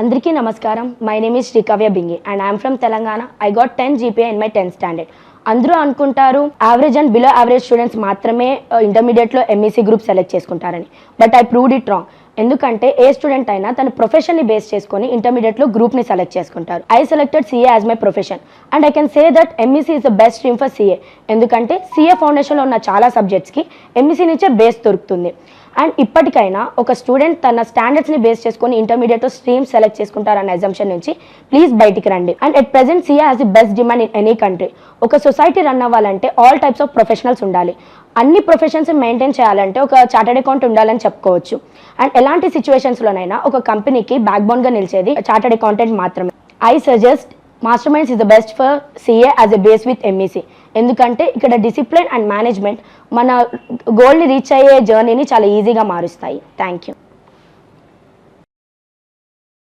Andraki namaskaram. My name is Shrikavya Bingi and I am from Telangana. I got 10 GPA in my 10th standard. అందరూ అనుకుంటారు average and below average students మాత్రమే ఇంటర్మీడియట్లో MEC group select చేసుకుంటారని. But I proved it wrong. ఎందుకంటే ఏ student అయినా తన ప్రొఫెషన్ని base చేసుకొని ఇంటర్మీడియట్లో గ్రూప్ని సెలెక్ట్ చేసుకుంటారు. I selected CA as my profession and I can say that MEC is the best stream for CA. ఎందుకంటే సిఏ ఫౌండేషన్లో ఉన్న చాలా సబ్జెక్ట్స్కి ఎంఈసీ నుంచే బేస్ దొరుకుతుంది. అండ్ ఇప్పటికైనా ఒక స్టూడెంట్ తన స్టాండర్డ్స్ని బేస్ చేసుకొని ఇంటర్మీడియట్ స్ట్రీమ్ సెలెక్ట్ చేసుకుంటారన్న ఎగ్జామ్షన్ నుంచి ప్లీజ్ బయటికి రండి. And at present CA has the best demand in any country. ఒక సొసైటీ రన్ అవ్వాలంటే ఆల్ టైప్స్ ఆఫ్ ప్రొఫెషనల్స్ ఉండాలి. అన్ని ప్రొఫెషన్స్ మెయింటైన్ చేయాలంటే ఒక చార్టెడ్ అకౌంట్ ఉండాలని చెప్పుకోవచ్చు. అండ్ ఎలాంటి సిచ్యువేషన్స్లోనైనా ఒక కంపెనీకి బ్యాక్ బోన్గా నిలిచేది చార్టెడ్ అకౌంటెంట్ మాత్రమే. I suggest master minds is the best for CA as a base with MEC. ఎందుకంటే ఇక్కడ డిసిప్లిన్ అండ్ మేనేజ్మెంట్ మన గోల్ని రీచ్ అయ్యే జర్నీని చాలా ఈజీగా మారుస్తాయి. Thank you.